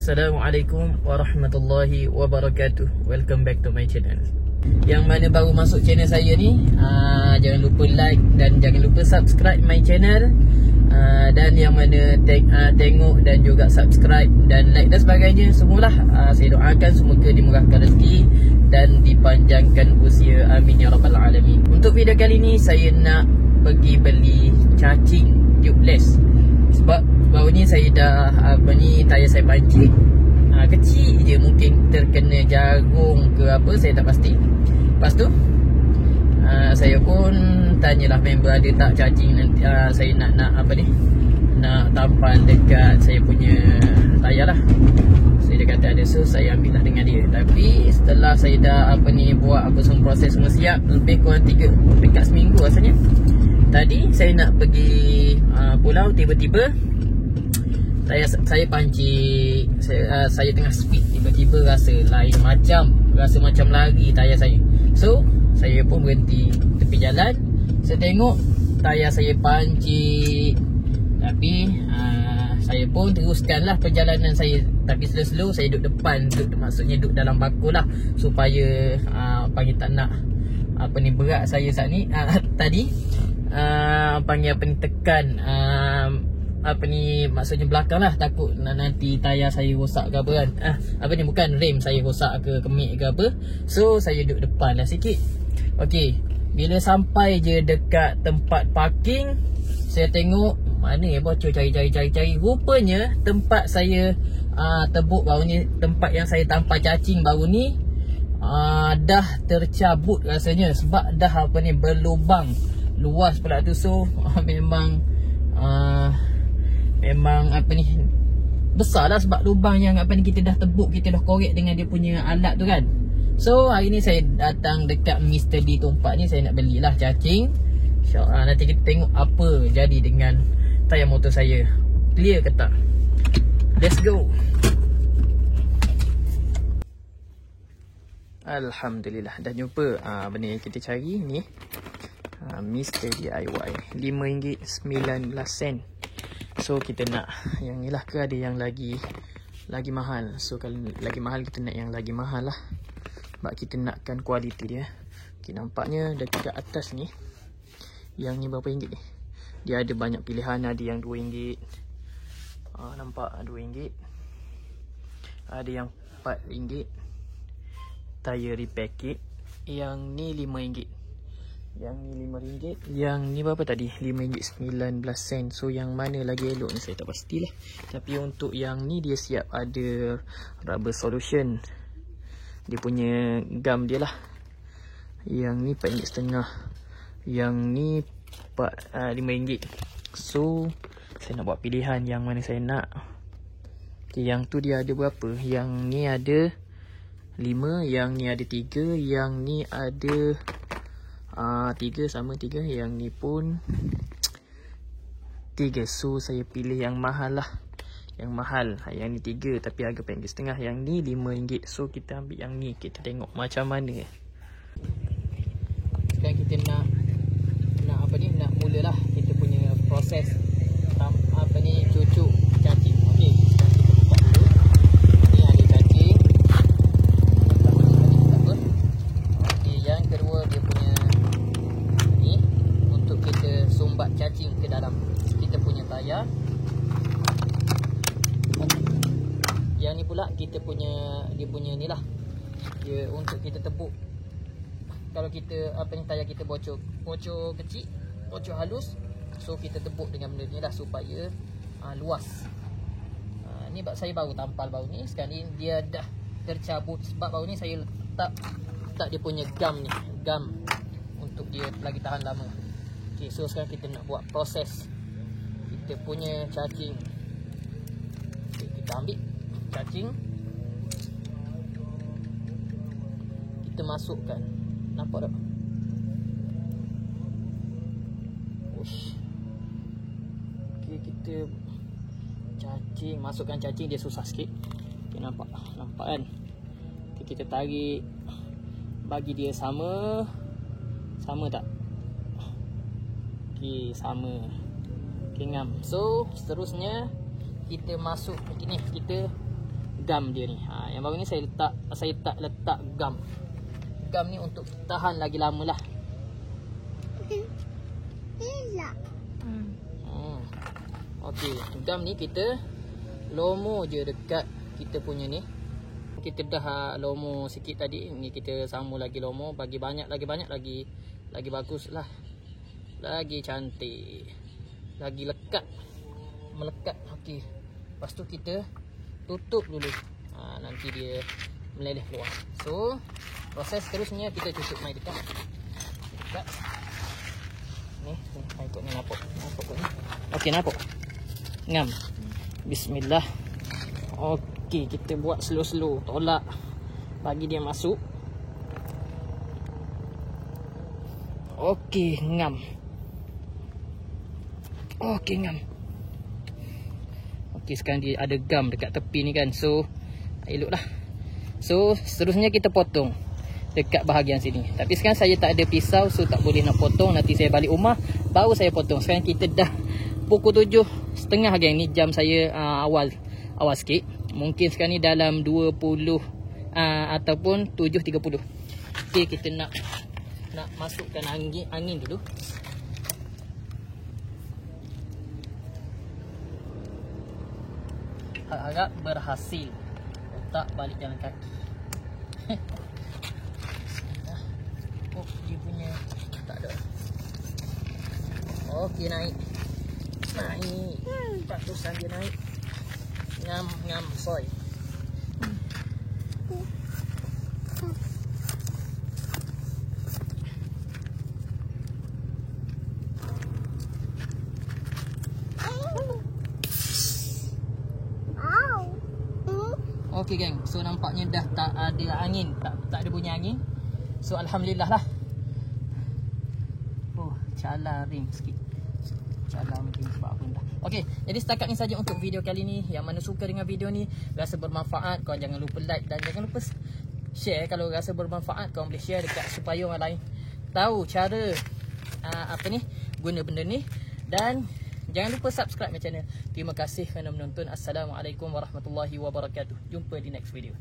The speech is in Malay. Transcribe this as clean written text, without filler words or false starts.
Assalamualaikum warahmatullahi wabarakatuh. Welcome back to my channel. Yang mana baru masuk channel saya ni, jangan lupa like dan jangan lupa subscribe my channel. Dan yang mana tengok dan juga subscribe dan like dan sebagainya, semualah saya doakan semoga dimurahkan rezeki dan dipanjangkan usia, amin ya rabbal alamin. Untuk video kali ni saya nak pergi beli cacing tubeless. Sebab baru ni saya dah tayar saya pancing, kecil je, mungkin terkena jagung ke apa, saya tak pasti. Lepas tu saya pun tanyalah member ada tak cacing nanti, saya nak nak tampal dekat saya punya tayar lah. Dia kata ada, so saya ambil lah dengan dia. Tapi setelah saya dah buat semua proses, semua siap, lebih kurang dekat seminggu rasanya. Tadi saya nak pergi pulau, tiba-tiba saya pancing, saya tengah speed, tiba-tiba rasa lain macam, rasa macam lari tayar saya. So saya pun berhenti tepi jalan. Saya tengok tayar saya pancing, tapi saya pun teruskanlah perjalanan saya. Tapi slow-slow saya duduk depan, maksudnya duduk dalam bakul lah, supaya tak nak berat saya saat ni. Tadi tekan maksudnya belakang lah, takut nanti tayar saya rosak ke apa kan. Bukan rem saya rosak ke, kemik ke apa. So saya duduk depan lah sikit. Okey, bila sampai je dekat tempat parking, saya tengok mana bocor, cari. Rupanya tempat saya tebuk baru ni, tempat yang saya tampal cacing baru ni, dah tercabut rasanya. Sebab dah berlubang luas pula tu. So memang besar lah, sebab lubang yang kita dah tebuk, kita dah korek dengan dia punya alat tu kan. So hari ni saya datang dekat Mr. D tempat ni, saya nak belilah cacing. InsyaAllah nanti kita tengok apa jadi dengan tayar motor saya, clear ke tak. Let's go. Alhamdulillah dah jumpa benda yang kita cari ni. Mr. DIY RM5.19. So kita nak yang ni lah ke ada yang lagi mahal. So kalau lagi mahal, kita nak yang lagi mahal lah, sebab kita nakkan kualiti dia. Okay, nampaknya dekat atas ni, yang ni berapa ringgit ni? Dia ada banyak pilihan, ada yang RM2. Nampak RM2, ada yang RM4. Tayar repair kit, yang ni RM5, yang ni RM5, yang ni berapa tadi? RM5.19. So yang mana lagi elok ni saya tak pastilah. Tapi untuk yang ni dia siap ada rubber solution, dia punya gam dia lah. Yang ni RM4.5, yang ni RM5. So saya nak buat pilihan yang mana saya nak. Okay, yang tu dia ada berapa? Yang ni ada 5, yang ni ada 3, yang ni ada 3, sama 3, yang ni pun 3. So saya pilih yang mahal lah, yang mahal. Yang ni 3 tapi harga RM4.5, yang ni RM5. So kita ambil yang ni, kita tengok macam mana. Sekarang kita nak mulalah kita punya proses cucuk cacing. Okey, sekarang kita buka dulu. Ni ada cacing. Okey, yang kedua dia punya ni untuk kita sumbat cacing ke dalam kita punya tayar. Yang ni pula kita punya, dia punya ni lah, dia untuk kita tebuk. Kalau kita tayar kita bocor kecil, bocor halus, so kita tebuk dengan benda ni lah supaya luas. Ni saya baru tampal baru ni. Sekarang ni dia dah tercabut, sebab baru ni saya letak dia punya gam ni, gam untuk dia lagi tahan lama. Okay, so sekarang kita nak buat proses kita punya cacing. Okay, kita ambil cacing, kita masukkan. Nampak tak? Okay, kita masukkan cacing, dia susah sikit. Okay, nampak kan? Okay, kita tarik, bagi dia sama tak? Okay, sama. Okay, ngam. So seterusnya kita masuk begini, kita gam dia ni. Yang baru ni saya letak gam. Gam ni untuk tahan lagi lama lah. Okey, gam ni kita lomo je dekat kita punya ni. Kita dah lomo sikit tadi. Ni kita sambung lagi lomo, bagi banyak lagi bagus lah. Lagi cantik. Lagi lekat. Melekat. Okey. Lepas tu kita tutup dulu. Nanti dia meleleh keluar. So, proses terusnya kita tutup mai dekat. Ni, ikut ni nampak ni. Okey, nampak. Ngam. Bismillah. Okey, kita buat slow-slow. Tolak. Bagi dia masuk. Okey, ngam. Okey, ngam. Okey, sekarang dia ada gam dekat tepi ni kan. So, eloklah. So, seterusnya kita potong dekat bahagian sini. Tapi sekarang saya tak ada pisau, so tak boleh nak potong. Nanti saya balik rumah baru saya potong. Sekarang kita dah pukul 7.30 geng. Ni jam saya awal sikit. Mungkin sekarang ni dalam 20 ataupun 7.30. Okey, kita nak masukkan angin dulu. Harap berhasil. Letak balik jalan kaki. Oh, dia punya tak ada. Okey, naik. Ratusan dia naik. Ngam soy. Okey geng, so nampaknya dah tak ada angin, tak ada bunyi angin. So alhamdulillah lah. Oh, cala ring sikit. Cala mungkin sebab apa dah. Okey, jadi setakat ni saja untuk video kali ni. Yang mana suka dengan video ni, rasa bermanfaat, kau jangan lupa like dan jangan lupa share. Kalau rasa bermanfaat, kau boleh share dekat supaya orang lain tahu cara guna benda ni. Dan jangan lupa subscribe my channel. Terima kasih kerana menonton. Assalamualaikum warahmatullahi wabarakatuh. Jumpa di next video.